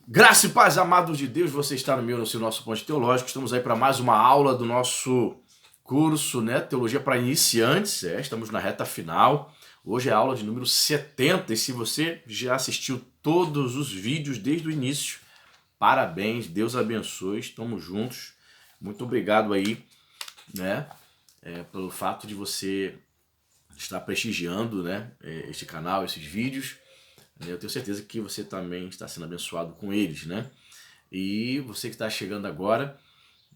Graça e paz, amados de Deus, você está no meu, no seu nosso ponto teológico. Estamos aí para mais uma aula do nosso curso, né? Teologia para iniciantes. Estamos na reta final. Hoje é a aula de número 70. E se você já assistiu todos os vídeos desde o início, parabéns, Deus abençoe, estamos juntos. Muito obrigado aí, né? Pelo fato de você estar prestigiando, né? Este canal, esses vídeos. Eu tenho certeza que você também está sendo abençoado com eles, né? E você que está chegando agora,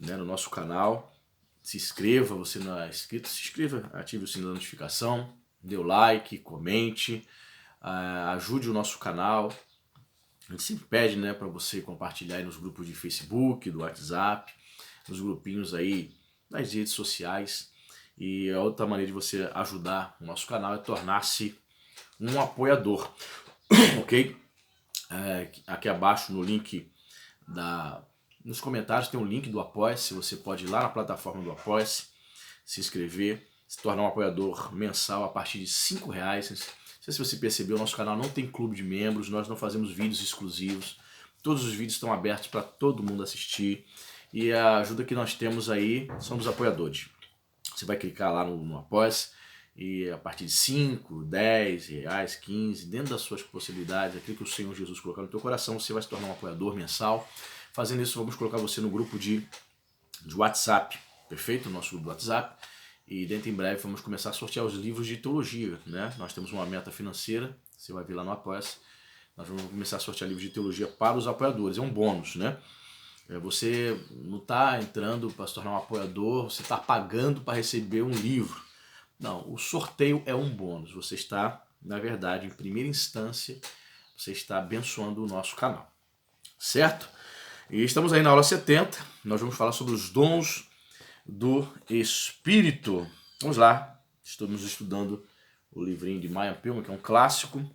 né, no nosso canal, se inscreva, você não é inscrito, se inscreva, ative o sininho da notificação, dê o like, comente, ajude o nosso canal. A gente sempre pede, né, para você compartilhar aí nos grupos de Facebook, do WhatsApp, nos grupinhos aí nas redes sociais. E a outra maneira de você ajudar o nosso canal é tornar-se um apoiador, ok? Aqui abaixo no link nos comentários tem um link do Apoia-se, você pode ir lá na plataforma do Apoia-se, se inscrever, se tornar um apoiador mensal a partir de R$5. Não sei se você percebeu, nosso canal não tem clube de membros, nós não fazemos vídeos exclusivos, todos os vídeos estão abertos para todo mundo assistir e a ajuda que nós temos aí são dos apoiadores. Você vai clicar lá no Apoia-se e a partir de 5, 10 reais, 15, dentro das suas possibilidades, aquilo que o Senhor Jesus colocar no teu coração, você vai se tornar um apoiador mensal. Fazendo isso, vamos colocar você no grupo de WhatsApp, perfeito? No nosso grupo do WhatsApp. E dentro em breve vamos começar a sortear os livros de teologia, né? Nós temos uma meta financeira, você vai ver lá no Apoia-se. Nós vamos começar a sortear livros de teologia para os apoiadores, é um bônus, né? Você não está entrando para se tornar um apoiador, você está pagando para receber um livro. Não, o sorteio é um bônus. Você está, na verdade, em primeira instância, você está abençoando o nosso canal, certo? E estamos aí na aula 70, nós vamos falar sobre os dons do Espírito. Vamos lá, estamos estudando o livrinho de Maya Pilma, que é um clássico.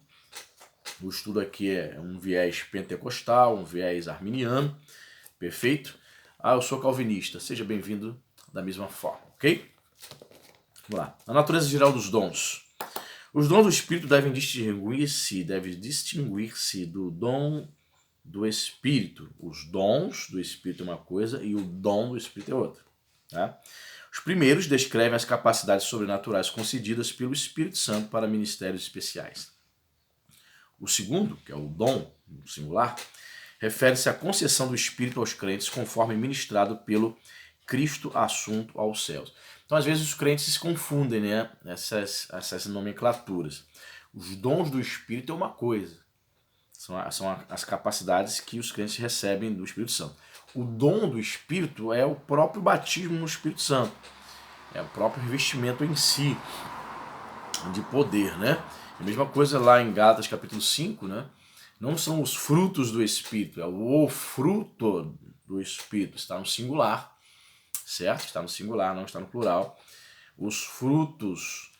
O estudo aqui é um viés pentecostal, um viés arminiano, perfeito? Eu sou calvinista, seja bem-vindo da mesma forma, ok? Vamos lá. A natureza geral dos dons. Os dons do Espírito devem distinguir-se do dom do Espírito. Os dons do Espírito é uma coisa e o dom do Espírito é outra. Tá? Os primeiros descrevem as capacidades sobrenaturais concedidas pelo Espírito Santo para ministérios especiais. O segundo, que é o dom, no singular, refere-se à concessão do Espírito aos crentes conforme ministrado pelo Cristo assunto aos céus. Então, às vezes, os crentes se confundem, né? Essas nomenclaturas. Os dons do Espírito é uma coisa. São as capacidades que os crentes recebem do Espírito Santo. O dom do Espírito é o próprio batismo no Espírito Santo. É o próprio revestimento em si de poder, né? A mesma coisa lá em Gálatas capítulo 5, né? Não são os frutos do Espírito, é o fruto do Espírito. Está no singular, certo? Está no singular, não está no plural. Os frutos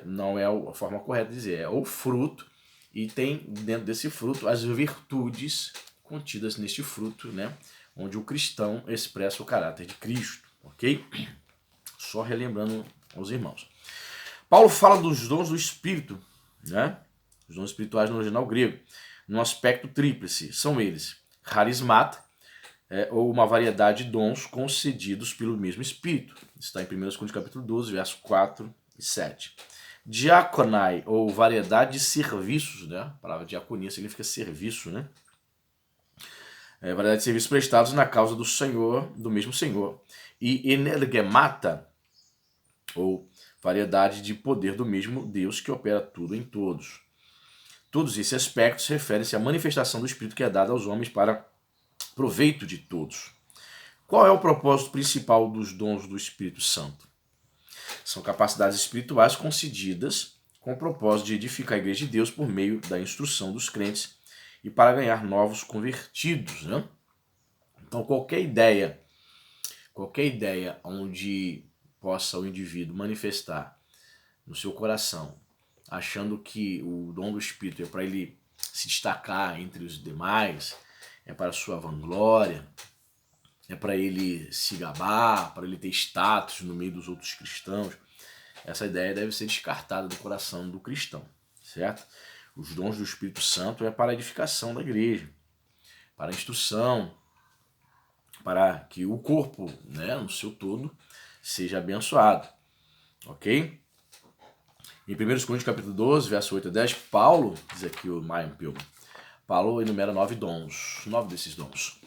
não é a forma correta de dizer, é o fruto. E tem dentro desse fruto as virtudes contidas neste fruto, né? Onde o cristão expressa o caráter de Cristo, ok? Só relembrando aos irmãos. Paulo fala dos dons do Espírito, né? Os dons espirituais no original grego, num aspecto tríplice. São eles: carismata, ou uma variedade de dons concedidos pelo mesmo Espírito. Está em 1 Coríntios capítulo 12, versos 4 e 7. Diaconai, ou variedade de serviços, né? A palavra diaconia significa serviço, né? Variedade de serviços prestados na causa do Senhor, do mesmo Senhor. E energemata, ou variedade de poder do mesmo Deus que opera tudo em todos. Todos esses aspectos referem-se à manifestação do Espírito que é dada aos homens para proveito de todos. Qual é o propósito principal dos dons do Espírito Santo? São capacidades espirituais concedidas com o propósito de edificar a Igreja de Deus por meio da instrução dos crentes e para ganhar novos convertidos, né? Então qualquer ideia onde possa o indivíduo manifestar no seu coração, achando que o dom do Espírito é para ele se destacar entre os demais, é para a sua vanglória, é para ele se gabar, para ele ter status no meio dos outros cristãos, essa ideia deve ser descartada do coração do cristão, certo? Os dons do Espírito Santo é para a edificação da igreja. para a instrução, para que o corpo, né, no seu todo, seja abençoado. Ok? Em 1 Coríntios capítulo 12, verso 8 a 10, Paulo, diz aqui o Mayan Pilgrim, Paulo enumera 9 dons, 9 desses dons,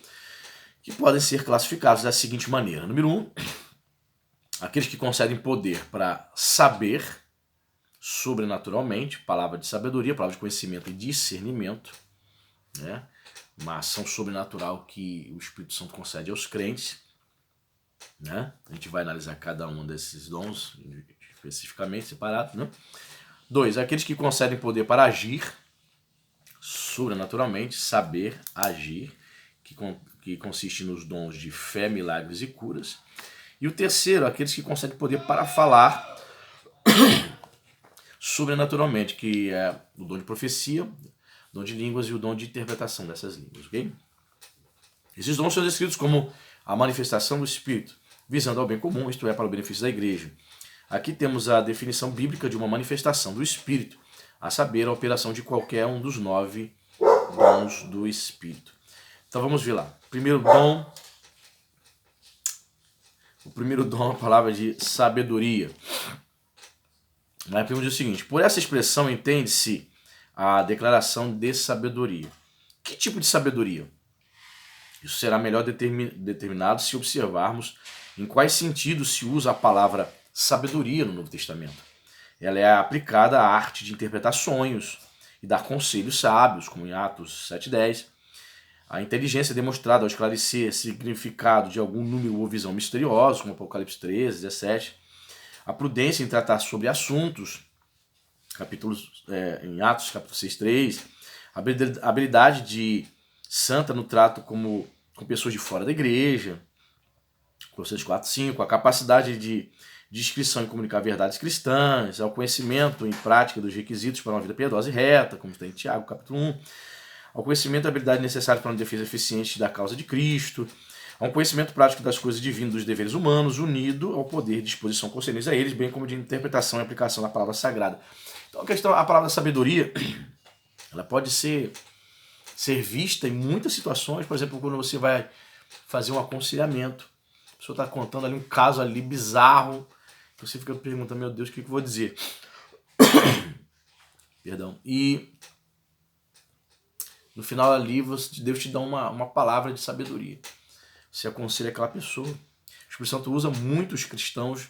que podem ser classificados da seguinte maneira. Número 1, aqueles que concedem poder para saber sobrenaturalmente, palavra de sabedoria, palavra de conhecimento e discernimento, né? Uma ação sobrenatural que o Espírito Santo concede aos crentes, né? A gente vai analisar cada um desses dons especificamente, separado, né? 2, aqueles que concedem poder para agir sobrenaturalmente, saber agir, que consiste nos dons de fé, milagres e curas. E o terceiro, aqueles que concedem poder para falar sobrenaturalmente, que é o dom de profecia, o dom de línguas e o dom de interpretação dessas línguas, ok? Esses dons são descritos como a manifestação do Espírito, visando ao bem comum, isto é, para o benefício da igreja. Aqui temos a definição bíblica de uma manifestação do Espírito, a saber, a operação de qualquer um dos 9 dons do Espírito. Então vamos ver lá. O primeiro dom é a palavra de sabedoria. Mas primeiro diz o seguinte: por essa expressão entende-se a declaração de sabedoria. Que tipo de sabedoria? Isso será melhor determinado se observarmos em quais sentidos se usa a palavra sabedoria no Novo Testamento. Ela é aplicada à arte de interpretar sonhos e dar conselhos sábios, como em Atos 7:10. A inteligência é demonstrada ao esclarecer significado de algum número ou visão misteriosa, como Apocalipse 13:17. A prudência em tratar sobre assuntos, em Atos capítulo 6:3. A habilidade de santa no trato com pessoas de fora da igreja, Colossenses 4:5. A capacidade de descrição e comunicar verdades cristãs, ao conhecimento em prática dos requisitos para uma vida piedosa e reta, como está em Tiago capítulo 1. Ao conhecimento e habilidade necessária para uma defesa eficiente da causa de Cristo, a um conhecimento prático das coisas divinas dos deveres humanos, unido ao poder de disposição concernentes a eles, bem como de interpretação e aplicação da palavra sagrada. Então a palavra sabedoria, ela pode ser vista em muitas situações, por exemplo, quando você vai fazer um aconselhamento, a pessoa está contando ali um caso ali bizarro, você fica perguntando, meu Deus, o que eu vou dizer? Perdão. E no final ali, Deus te dá uma palavra de sabedoria. Você aconselha aquela pessoa. O Espírito Santo usa muitos cristãos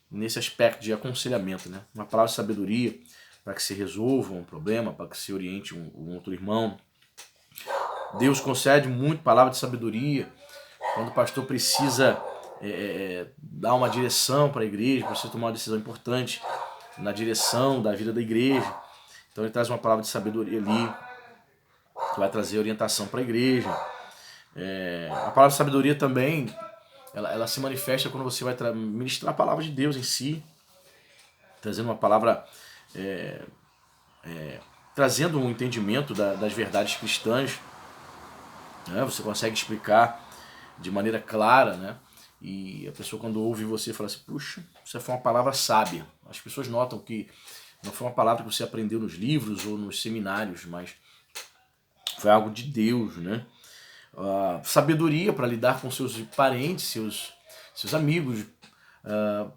nesse aspecto de aconselhamento, né? Uma palavra de sabedoria para que se resolva um problema, para que se oriente um outro irmão. Deus concede muito palavra de sabedoria quando o pastor precisa dar uma direção para a igreja, precisa tomar uma decisão importante na direção da vida da igreja. Então ele traz uma palavra de sabedoria ali, que vai trazer orientação para a igreja. A palavra de sabedoria também, ela se manifesta quando você vai ministrar a palavra de Deus em si, trazendo uma palavra, trazendo um entendimento das verdades cristãs, né? Você consegue explicar de maneira clara, né? E a pessoa, quando ouve você, fala assim, puxa, isso foi uma palavra sábia. As pessoas notam que não foi uma palavra que você aprendeu nos livros ou nos seminários, mas foi algo de Deus, né? Sabedoria para lidar com seus parentes, seus amigos.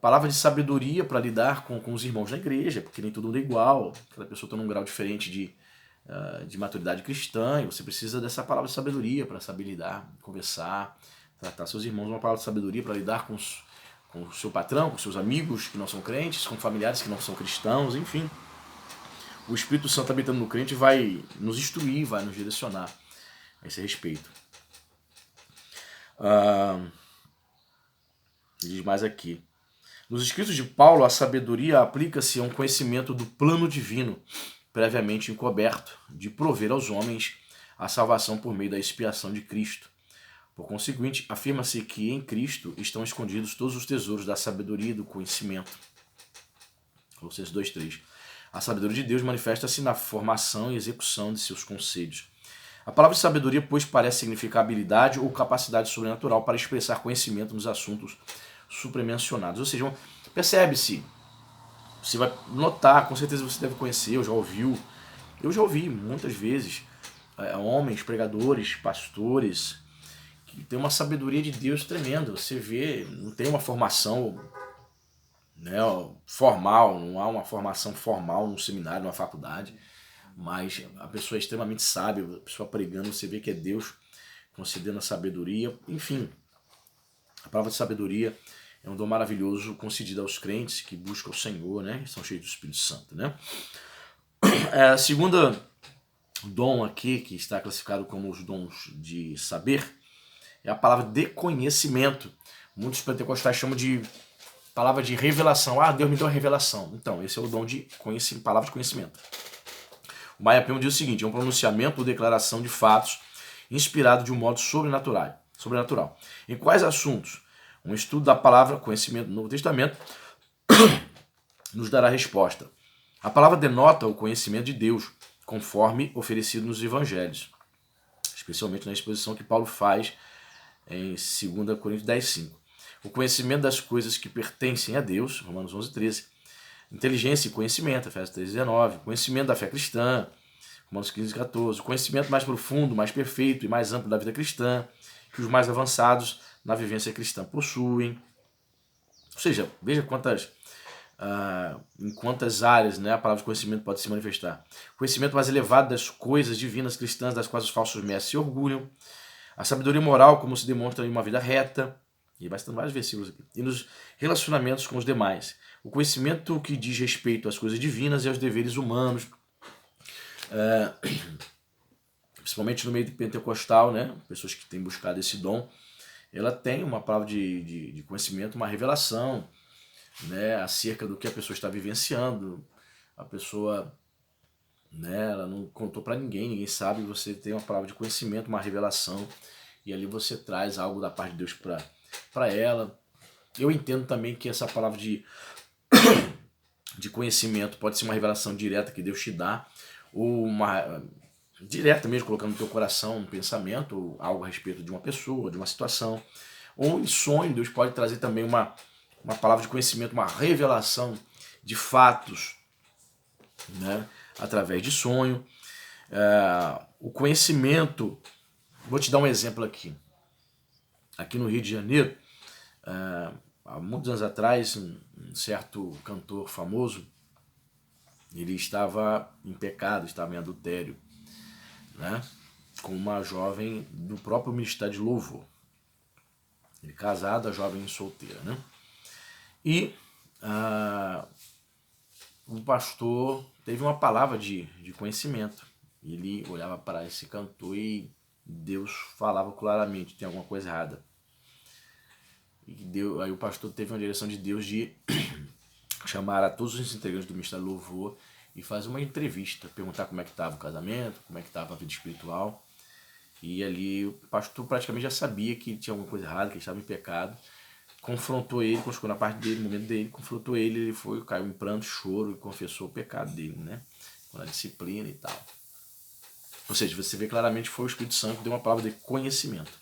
Palavra de sabedoria para lidar com os irmãos da igreja, porque nem todo mundo é igual. Cada pessoa está num grau diferente de maturidade cristã, e você precisa dessa palavra de sabedoria para saber lidar, conversar, tratar seus irmãos. Uma palavra de sabedoria para lidar com o seu patrão, com seus amigos que não são crentes, com familiares que não são cristãos, enfim. O Espírito Santo habitando no crente vai nos instruir, vai nos direcionar a esse respeito. Diz mais aqui. Nos escritos de Paulo, a sabedoria aplica-se a um conhecimento do plano divino, previamente encoberto, de prover aos homens a salvação por meio da expiação de Cristo. Por conseguinte, afirma-se que em Cristo estão escondidos todos os tesouros da sabedoria e do conhecimento. Colossenses 2:3. A sabedoria de Deus manifesta-se na formação e execução de seus conselhos. A palavra de sabedoria, pois, parece significar habilidade ou capacidade sobrenatural para expressar conhecimento nos assuntos supramencionados. Ou seja, percebe-se, você vai notar, com certeza você deve conhecer, eu já ouvi muitas vezes, homens, pregadores, pastores, que tem uma sabedoria de Deus tremenda. Você vê, não tem uma formação, né, formal, não há uma formação formal num seminário, numa faculdade, mas a pessoa é extremamente sábia, a pessoa pregando, você vê que é Deus concedendo a sabedoria. Enfim, a palavra de sabedoria é um dom maravilhoso concedido aos crentes que buscam o Senhor, né, e são cheios do Espírito Santo, né. A segunda dom aqui, que está classificado como os dons de saber, é a palavra de conhecimento. Muitos pentecostais chamam de palavra de revelação. Ah, Deus me deu uma revelação. Então, esse é o dom de palavra de conhecimento. O Maiapeu diz o seguinte: é um pronunciamento ou declaração de fatos inspirado de um modo sobrenatural. Em quais assuntos? Um estudo da palavra conhecimento do Novo Testamento nos dará resposta. A palavra denota o conhecimento de Deus, conforme oferecido nos evangelhos, especialmente na exposição que Paulo faz em 2 Coríntios 10:5. O conhecimento das coisas que pertencem a Deus, Romanos 11:13. Inteligência e conhecimento, Efésios 3:19. Conhecimento da fé cristã, Romanos 15:14. O conhecimento mais profundo, mais perfeito e mais amplo da vida cristã, que os mais avançados na vivência cristã possuem. Ou seja, veja em quantas áreas, né, a palavra de conhecimento pode se manifestar. O conhecimento mais elevado das coisas divinas cristãs, das quais os falsos mestres se orgulham. A sabedoria moral, como se demonstra em uma vida reta. E vai citando vários versículos aqui. E nos relacionamentos com os demais. O conhecimento que diz respeito às coisas divinas e aos deveres humanos. Principalmente no meio pentecostal, né? Pessoas que têm buscado esse dom. Ela tem uma palavra de conhecimento, uma revelação, né, acerca do que a pessoa está vivenciando. A pessoa, né, ela não contou para ninguém sabe, você tem uma palavra de conhecimento, uma revelação, e ali você traz algo da parte de Deus para ela. Eu entendo também que essa palavra de conhecimento pode ser uma revelação direta que Deus te dá, ou uma direta mesmo, colocando no teu coração um pensamento, algo a respeito de uma pessoa, de uma situação. Ou em sonho, Deus pode trazer também uma palavra de conhecimento, uma revelação de fatos, né, através de sonho. O conhecimento, vou te dar um exemplo aqui. Aqui no Rio de Janeiro, há muitos anos atrás, um certo cantor famoso, ele estava em pecado, estava em adultério, né, com uma jovem do próprio Ministério de Louvor. Ele casado, a jovem solteira, né? E o pastor teve uma palavra de conhecimento. Ele olhava para esse cantor e Deus falava claramente: tem alguma coisa errada. Aí o pastor teve uma direção de Deus de chamar a todos os integrantes do Ministério Louvor e fazer uma entrevista, perguntar como é que estava o casamento, como é que estava a vida espiritual. E ali o pastor praticamente já sabia que tinha alguma coisa errada, que ele estava em pecado. Confrontou ele, chegou na parte dele, no momento dele, confrontou ele caiu em pranto, choro e confessou o pecado dele, né? Com a disciplina e tal. Ou seja, você vê claramente que foi o Espírito Santo que deu uma palavra de conhecimento.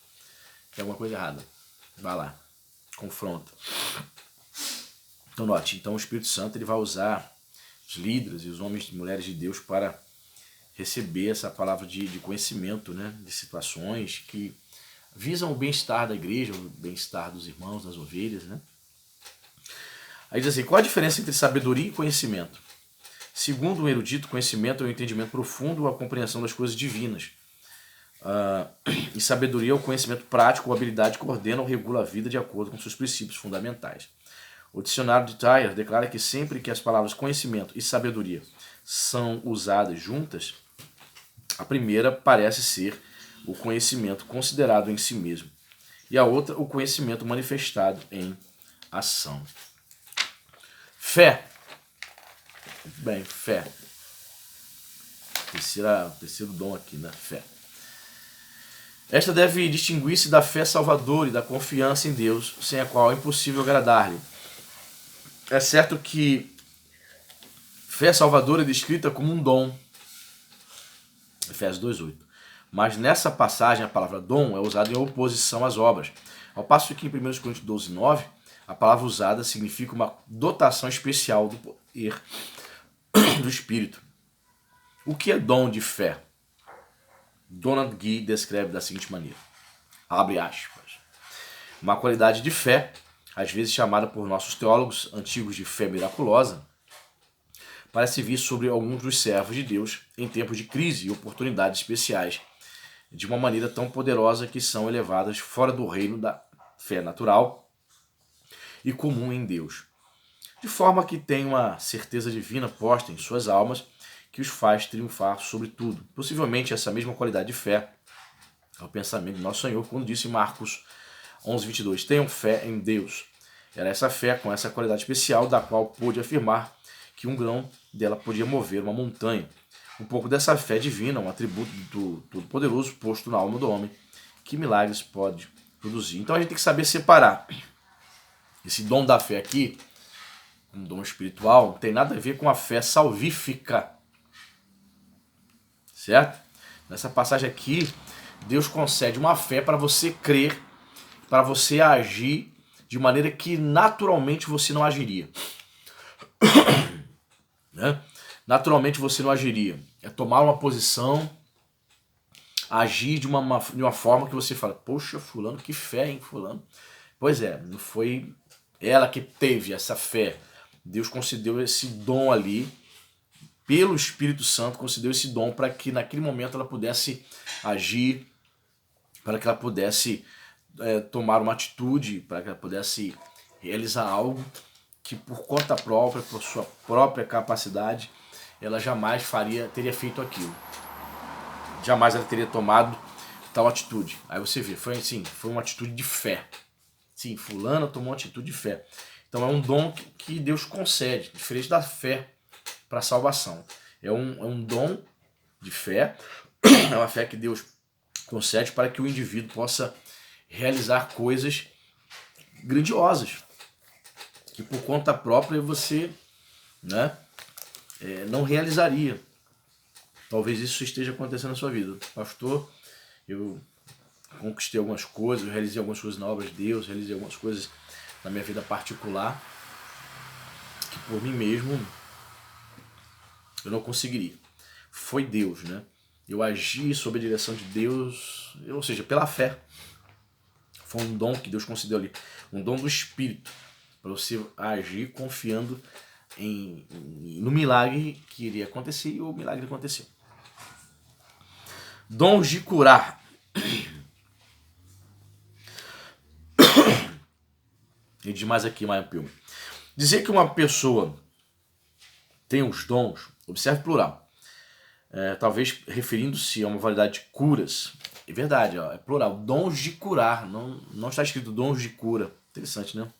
Tem alguma coisa errada. Vai lá, confronta. Então note, então o Espírito Santo ele vai usar os líderes e os homens e mulheres de Deus para receber essa palavra de conhecimento, né? De situações que visam o bem-estar da igreja, o bem-estar dos irmãos, das ovelhas, né? Aí diz assim: qual a diferença entre sabedoria e conhecimento? Segundo um erudito, conhecimento é o entendimento profundo ou a compreensão das coisas divinas. E sabedoria é o conhecimento prático ou habilidade que ordena ou regula a vida de acordo com seus princípios fundamentais. O dicionário de Tyler declara que sempre que as palavras conhecimento e sabedoria são usadas juntas, a primeira parece ser o conhecimento considerado em si mesmo, e a outra o conhecimento manifestado em ação. Fé. Muito bem, fé. Terceiro dom aqui, né? Fé. Esta deve distinguir-se da fé salvadora e da confiança em Deus, sem a qual é impossível agradar-lhe. É certo que fé salvadora é descrita como um dom, Efésios 2:8. Mas nessa passagem a palavra dom é usada em oposição às obras. Ao passo que em 1 Coríntios 12:9, a palavra usada significa uma dotação especial do poder do Espírito. O que é dom de fé? Donald Gee descreve da seguinte maneira, abre aspas, uma qualidade de fé, às vezes chamada por nossos teólogos antigos de fé miraculosa, parece vir sobre alguns dos servos de Deus em tempos de crise e oportunidades especiais, de uma maneira tão poderosa que são elevadas fora do reino da fé natural e comum em Deus, de forma que tem uma certeza divina posta em suas almas que os faz triunfar sobre tudo. Possivelmente essa mesma qualidade de fé é o pensamento do nosso Senhor quando disse em Marcos 11:22, tenham fé em Deus. Era essa fé com essa qualidade especial da qual pôde afirmar que um grão dela podia mover uma montanha. Um pouco dessa fé divina, um atributo do Todo-Poderoso posto na alma do homem, que milagres pode produzir. Então a gente tem que saber separar. Esse dom da fé aqui, um dom espiritual, não tem nada a ver com a fé salvífica. Certo? Nessa passagem aqui, Deus concede uma fé para você crer, para você agir de maneira que naturalmente você não agiria. Né? Naturalmente você não agiria. É tomar uma posição, agir de uma forma que você fala, poxa, fulano, que fé, hein, fulano. Pois é, não foi ela que teve essa fé. Deus concedeu esse dom ali, pelo Espírito Santo, concedeu esse dom para que naquele momento ela pudesse agir, para que ela pudesse tomar uma atitude, para que ela pudesse realizar algo que por conta própria, por sua própria capacidade, ela jamais teria feito aquilo. Jamais ela teria tomado tal atitude. Aí você vê, foi assim, foi uma atitude de fé. Sim, fulano tomou uma atitude de fé. Então é um dom que Deus concede, diferente da fé para a salvação. É um dom de fé, é uma fé que Deus concede para que o indivíduo possa realizar coisas grandiosas, que por conta própria você, né, não realizaria. Talvez isso esteja acontecendo na sua vida. Pastor, eu conquistei algumas coisas, eu realizei algumas coisas na obra de Deus, realizei algumas coisas na minha vida particular, que por mim mesmo eu não conseguiria. Foi Deus, né? Eu agi sob a direção de Deus, ou seja, pela fé. Foi um dom que Deus concedeu ali, um dom do Espírito, para você agir confiando no milagre que iria acontecer, e o milagre aconteceu. Dons de curar. E diz mais aqui, Maia Pilma. Dizer que uma pessoa tem os dons, observe plural, talvez referindo-se a uma variedade de curas. É verdade, ó, é plural, dons de curar, não está escrito dons de cura. Interessante, né?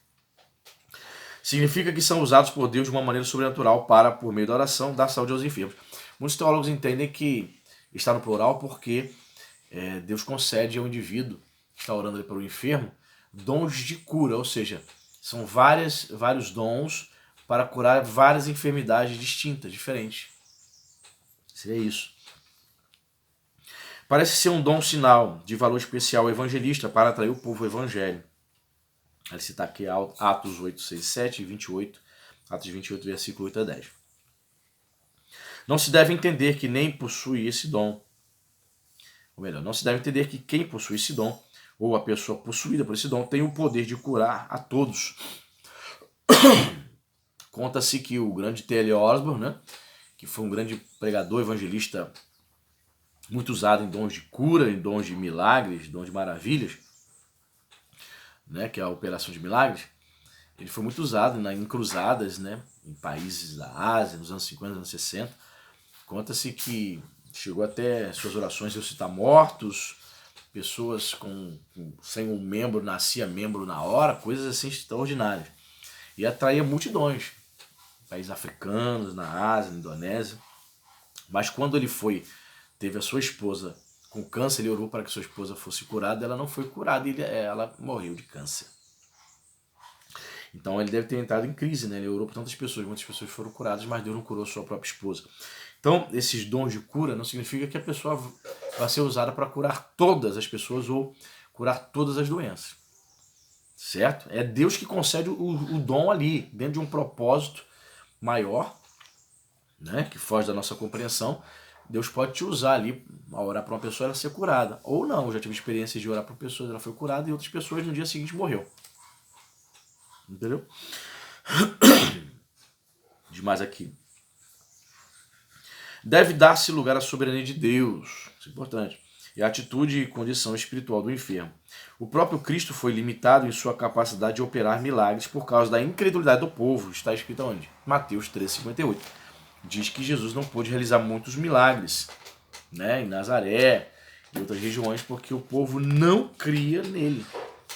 Significa que são usados por Deus de uma maneira sobrenatural para, por meio da oração, dar saúde aos enfermos. Muitos teólogos entendem que está no plural porque Deus concede ao indivíduo que está orando ali para o enfermo dons de cura, ou seja, são vários dons para curar várias enfermidades distintas, diferentes. Seria isso. Parece ser um dom sinal de valor especial evangelista para atrair o povo ao evangelho. Ele cita aqui Atos 8, 6, 7 e 28, Atos 28, versículo 8 a 10. Não se deve entender que nem possui esse dom, ou melhor, não se deve entender que quem possui esse dom, ou a pessoa possuída por esse dom, tem o poder de curar a todos. Conta-se que o grande T.L. Osborne, né, que foi um grande pregador, evangelista, muito usado em dons de cura, em dons de milagres, dons de maravilhas, né, que é a operação de milagres, ele foi muito usado em cruzadas, né, em países da Ásia, nos anos 50, anos 60. Conta-se que chegou até suas orações ressuscitar mortos, pessoas sem um membro, nascia membro na hora, coisas assim extraordinárias. E atraía multidões, países africanos, na Ásia, na Indonésia. Mas quando ele teve a sua esposa com câncer, ele orou para que sua esposa fosse curada, ela não foi curada e ela morreu de câncer. Então ele deve ter entrado em crise, né? Ele orou por tantas pessoas, muitas pessoas foram curadas, mas Deus não curou sua própria esposa. Então, esses dons de cura não significa que a pessoa vai ser usada para curar todas as pessoas ou curar todas as doenças. Certo? É Deus que concede o dom ali, dentro de um propósito maior, né, que foge da nossa compreensão. Deus pode te usar ali a orar para uma pessoa ela ser curada. Ou não, eu já tive experiência de orar para pessoas, ela foi curada e outras pessoas no dia seguinte morreu. Entendeu? Demais aqui. Deve dar-se lugar à soberania de Deus. Isso é importante. E a atitude e condição espiritual do enfermo. O próprio Cristo foi limitado em sua capacidade de operar milagres por causa da incredulidade do povo. Está escrito onde? Mateus 13,58. Diz que Jesus não pôde realizar muitos milagres, né, em Nazaré e outras regiões, porque o povo não cria nele.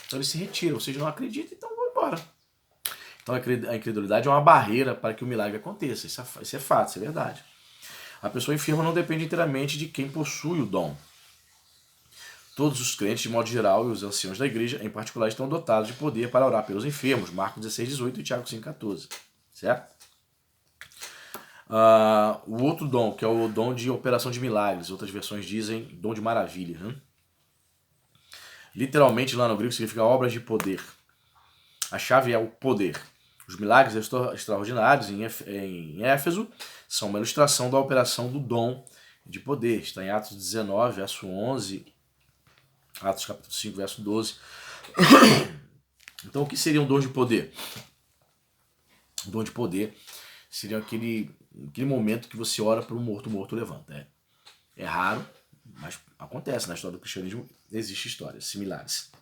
Então ele se retira, ou seja, não acredita, então vou embora. Então a incredulidade é uma barreira para que o milagre aconteça. Isso é fato, isso é verdade. A pessoa enferma não depende inteiramente de quem possui o dom. Todos os crentes, de modo geral, e os anciãos da igreja, em particular, estão dotados de poder para orar pelos enfermos. Marcos 16,18 e Tiago 5,14. Certo? O outro dom, que é o dom de operação de milagres. Outras versões dizem dom de maravilha. Né? Literalmente, lá no grego, significa obras de poder. A chave é o poder. Os milagres extraordinários em Éfeso são uma ilustração da operação do dom de poder. Está em Atos 19, verso 11, Atos capítulo 5, verso 12. Então, o que seria um dom de poder? O dom de poder seria aquele momento que você ora para um morto, o morto levanta. É raro, mas acontece. Na história do cristianismo existem histórias similares.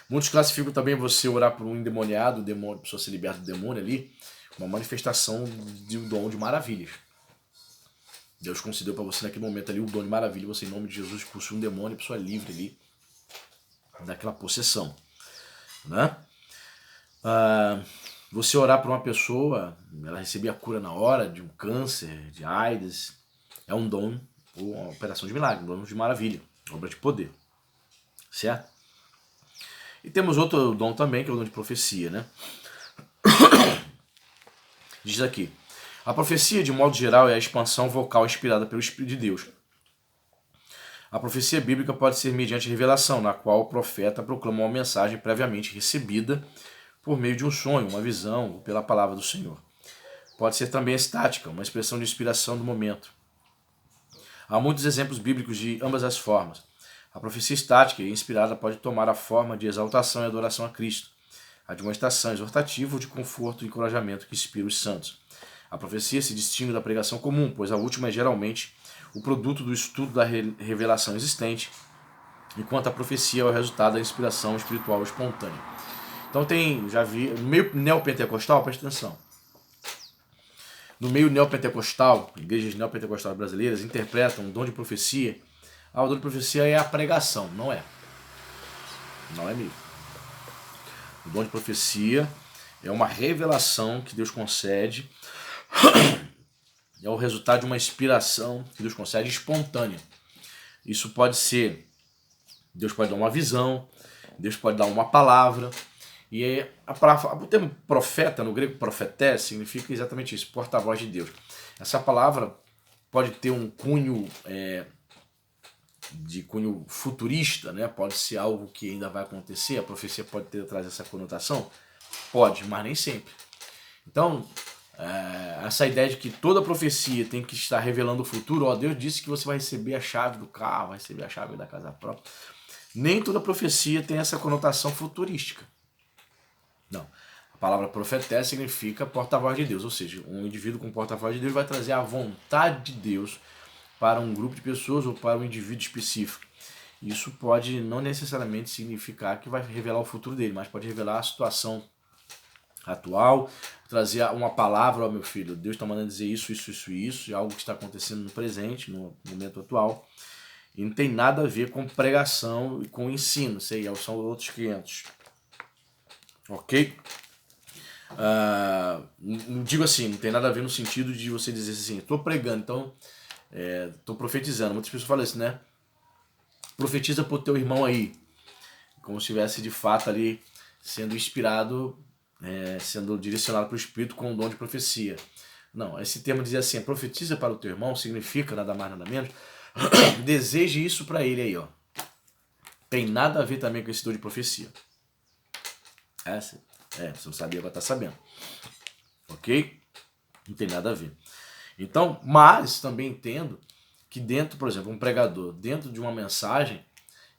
Muitos classificam também você orar por um endemoniado, o demônio, a pessoa ser liberta do demônio ali, uma manifestação de um dom de maravilhas. Deus concedeu para você naquele momento ali o dom de maravilha, você em nome de Jesus expulsou um demônio, a pessoa livre ali daquela possessão. Né? Você orar por uma pessoa, ela receber a cura na hora de um câncer, de AIDS, é um dom, ou uma operação de milagre, um dom de maravilha, obra de poder. Certo? E temos outro dom também, que é o dom de profecia, né? Diz aqui: a profecia, de modo geral, é a expansão vocal inspirada pelo Espírito de Deus. A profecia bíblica pode ser mediante revelação, na qual o profeta proclama uma mensagem previamente recebida por meio de um sonho, uma visão, ou pela palavra do Senhor. Pode ser também estática, uma expressão de inspiração do momento. Há muitos exemplos bíblicos de ambas as formas. A profecia estática e inspirada pode tomar a forma de exaltação e adoração a Cristo, a demonstração exortativa ou de conforto e encorajamento que inspira os santos. A profecia se distingue da pregação comum, pois a última é geralmente o produto do estudo da revelação existente, enquanto a profecia é o resultado da inspiração espiritual espontânea. Então já vi, no meio neopentecostal, presta atenção, no meio neopentecostal, igrejas neopentecostais brasileiras interpretam o dom de profecia. O dom de profecia é a pregação, não é. Não é mesmo. O dom de profecia é uma revelação que Deus concede, é o resultado de uma inspiração que Deus concede espontânea. Isso pode ser, Deus pode dar uma visão, Deus pode dar uma palavra, e o termo profeta, no grego profeté, significa exatamente isso, porta-voz de Deus. Essa palavra pode ter um cunho de cunho futurista, né? Pode ser algo que ainda vai acontecer, a profecia pode trazer essa conotação? Pode, mas nem sempre. Então, essa ideia de que toda profecia tem que estar revelando o futuro, Deus disse que você vai receber a chave do carro, vai receber a chave da casa própria. Nem toda profecia tem essa conotação futurística. Não. A palavra profeté significa porta-voz de Deus, ou seja, um indivíduo com porta-voz de Deus vai trazer a vontade de Deus para um grupo de pessoas ou para um indivíduo específico. Isso pode não necessariamente significar que vai revelar o futuro dele, mas pode revelar a situação atual, trazer uma palavra, meu filho, Deus está mandando dizer isso, isso, isso e isso, algo que está acontecendo no presente, no momento atual, e não tem nada a ver com pregação e com ensino, são outros 500. Ok? Não digo assim, não tem nada a ver no sentido de você dizer assim, estou pregando, então estou profetizando. Muitas pessoas falam assim, né? Profetiza pro teu irmão aí, como se estivesse de fato ali sendo inspirado, sendo direcionado para o Espírito com o dom de profecia. Não, esse termo dizer assim, profetiza para o teu irmão, significa nada mais nada menos, deseje isso para ele aí, ó. Tem nada a ver também com esse dom de profecia. Você não sabia, agora tá sabendo. Ok? Não tem nada a ver. Então, mas também entendo que dentro, por exemplo, um pregador, dentro de uma mensagem,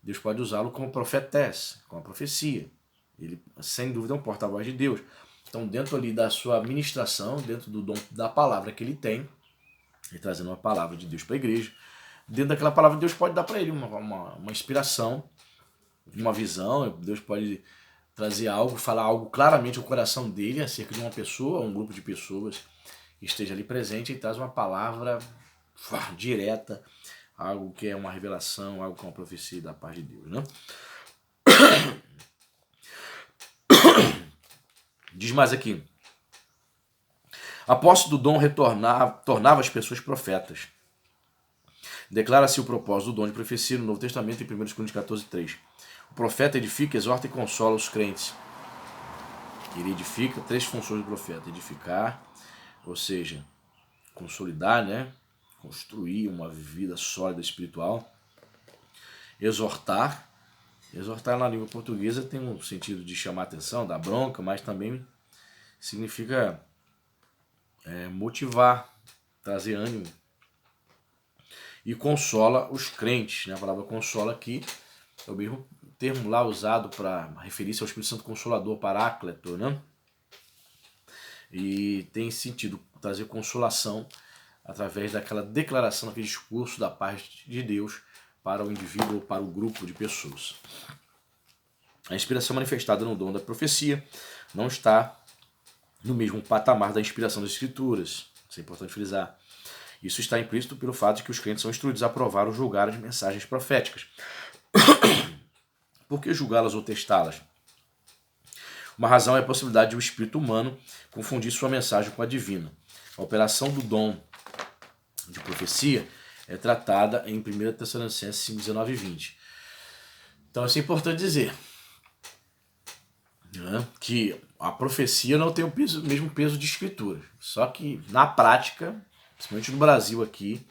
Deus pode usá-lo como profetessa, como a profecia. Ele, sem dúvida, é um porta-voz de Deus. Então, dentro ali da sua ministração, dentro do dom da palavra que ele tem, ele trazendo uma palavra de Deus para a igreja, dentro daquela palavra, Deus pode dar para ele uma inspiração, uma visão, Deus pode trazer algo, falar algo claramente ao coração dele acerca de uma pessoa, um grupo de pessoas que esteja ali presente e traz uma palavra direta, algo que é uma revelação, algo que é uma profecia da parte de Deus, né? Diz mais aqui. A posse do dom tornava as pessoas profetas. Declara-se o propósito do dom de profecia no Novo Testamento em 1 Coríntios 14:3. O profeta edifica, exorta e consola os crentes. Ele edifica, 3 funções do profeta. Edificar, ou seja, consolidar, né? Construir uma vida sólida espiritual. Exortar. Exortar na língua portuguesa tem um sentido de chamar atenção, dar bronca, mas também significa motivar, trazer ânimo. E consola os crentes, né? A palavra consola aqui é o mesmo termo lá usado para referir-se ao Espírito Santo Consolador, Paráclito, né? E tem sentido trazer consolação através daquela declaração, daquele discurso da parte de Deus para o indivíduo ou para o grupo de pessoas. A inspiração manifestada no dom da profecia não está no mesmo patamar da inspiração das Escrituras. Isso é importante frisar. Isso está implícito pelo fato de que os crentes são instruídos a aprovar ou julgar as mensagens proféticas. Por que julgá-las ou testá-las? Uma razão é a possibilidade de um espírito humano confundir sua mensagem com a divina. A operação do dom de profecia é tratada em 1 Tessalonicenses 5, 19 e 20. Então isso é importante dizer, né, que a profecia não tem o mesmo peso de escritura. Só que na prática, principalmente no Brasil aqui,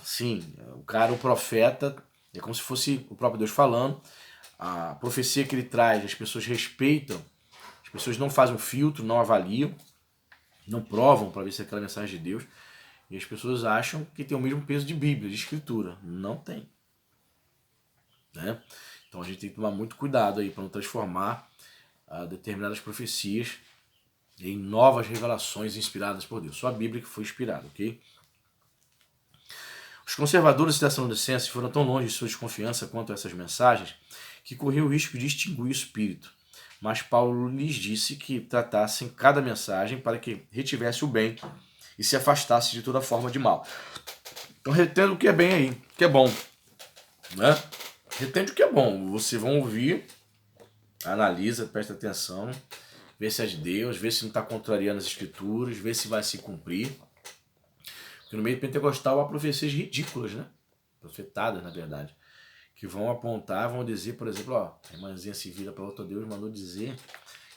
sim, o profeta, é como se fosse o próprio Deus falando. A profecia que ele traz, as pessoas respeitam, as pessoas não fazem um filtro, não avaliam, não provam para ver se é aquela mensagem de Deus. E as pessoas acham que tem o mesmo peso de Bíblia, de Escritura. Não tem. Né? Então a gente tem que tomar muito cuidado aí para não transformar determinadas profecias em novas revelações inspiradas por Deus. Só a Bíblia que foi inspirada, ok? Os conservadores de Tessalonicenses foram tão longe de sua desconfiança quanto a essas mensagens que corriam o risco de extinguir o espírito. Mas Paulo lhes disse que tratassem cada mensagem para que retivesse o bem e se afastasse de toda forma de mal. Então retendo o que é bem aí, o que é bom. Né? Retende o que é bom. Vocês vão ouvir, analisa, presta atenção, vê se é de Deus, vê se não está contrariando as escrituras, vê se vai se cumprir. Porque no meio pentecostal há profecias ridículas, né? Profetadas, na verdade, que vão apontar, vão dizer, por exemplo, ó, a irmãzinha se vira para outro, Deus mandou dizer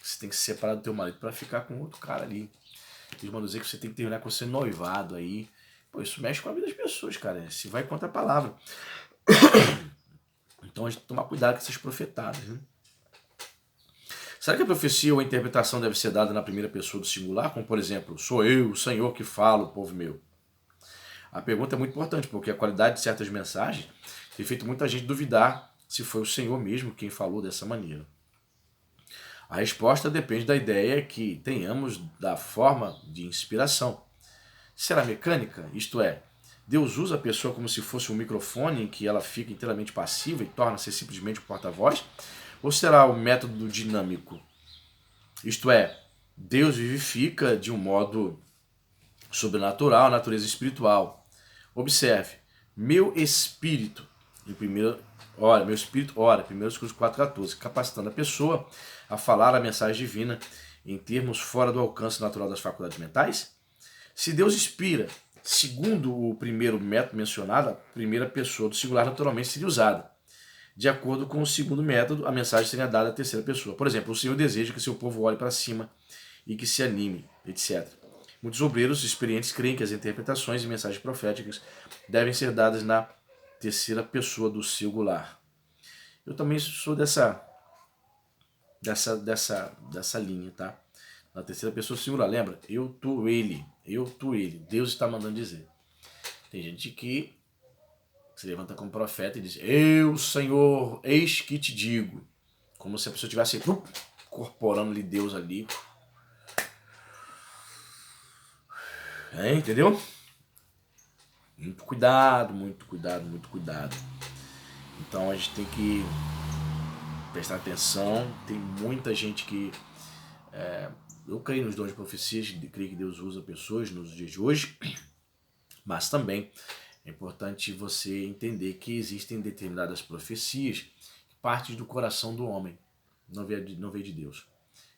que você tem que se separar do teu marido para ficar com outro cara ali. Deus mandou dizer que você tem que terminar com você noivado aí. Pô, isso mexe com a vida das pessoas, cara. Se vai contra a palavra. Então a gente tem que tomar cuidado com essas profetadas, né? Será que a profecia ou a interpretação deve ser dada na primeira pessoa do singular? Como, por exemplo, sou eu, o Senhor, que falo, povo meu. A pergunta é muito importante, porque a qualidade de certas mensagens tem feito muita gente duvidar se foi o Senhor mesmo quem falou dessa maneira. A resposta depende da ideia que tenhamos da forma de inspiração. Será mecânica? Isto é, Deus usa a pessoa como se fosse um microfone em que ela fica inteiramente passiva e torna-se simplesmente um porta-voz? Ou será o método dinâmico? Isto é, Deus vivifica de um modo sobrenatural a natureza espiritual. Observe, meu espírito ora, 1 Coríntios 4,14, capacitando a pessoa a falar a mensagem divina em termos fora do alcance natural das faculdades mentais? Se Deus inspira, segundo o primeiro método mencionado, a primeira pessoa do singular naturalmente seria usada. De acordo com o segundo método, a mensagem seria dada à terceira pessoa. Por exemplo, o Senhor deseja que seu povo olhe para cima e que se anime, etc. Muitos obreiros experientes creem que as interpretações e mensagens proféticas devem ser dadas na terceira pessoa do singular. Eu também sou dessa linha, tá? Na terceira pessoa singular, lembra? Eu, tu, ele. Deus está mandando dizer. Tem gente que se levanta como profeta e diz: eu, Senhor, eis que te digo. Como se a pessoa estivesse incorporando-lhe Deus ali. Entendeu? Muito cuidado, muito cuidado, muito cuidado. Então a gente tem que prestar atenção. Tem muita gente que... eu creio nos dons de profecias, creio que Deus usa pessoas nos dias de hoje, mas também é importante você entender que existem determinadas profecias que partem do coração do homem, não veio de Deus.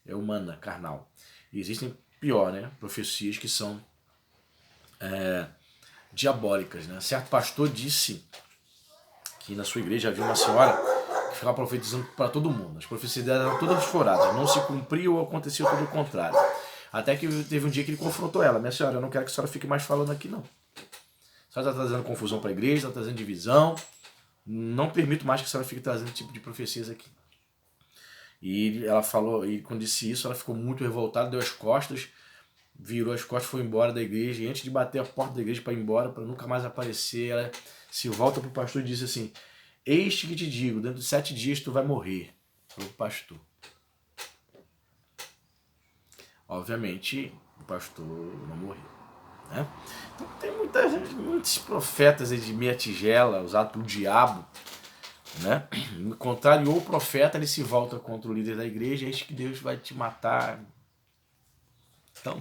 É humana, carnal. E existem, pior, né, profecias que são diabólicas, né? Certo pastor disse que na sua igreja havia uma senhora que ficava profetizando para todo mundo. As profecias dela eram todas furadas, não se cumpriam ou acontecia tudo o contrário. Até que teve um dia que ele confrontou ela: minha senhora, eu não quero que a senhora fique mais falando aqui, não. A senhora está trazendo confusão para a igreja, está trazendo divisão. Não permito mais que a senhora fique trazendo esse tipo de profecias aqui. E ela falou, e quando disse isso, ela ficou muito revoltada, deu as costas, virou as costas, foi embora da igreja. E antes de bater a porta da igreja para ir embora, para nunca mais aparecer, ela se volta para o pastor e diz assim: eis que te digo, dentro de 7 dias tu vai morrer. Falou pro pastor. Obviamente, o pastor não morreu. Né? Então tem muitos profetas aí de meia tigela, usados pelo diabo. Né? Contrariou o profeta, ele se volta contra o líder da igreja, eis que Deus vai te matar. Então,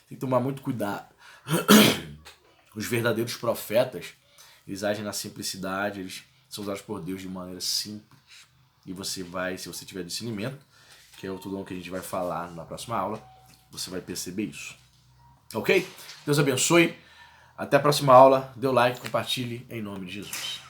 tem que tomar muito cuidado. Os verdadeiros profetas, eles agem na simplicidade, eles são usados por Deus de maneira simples. E você vai, se você tiver discernimento, que é outro dom que a gente vai falar na próxima aula, você vai perceber isso. Ok? Deus abençoe. Até a próxima aula. Dê o like, compartilhe em nome de Jesus.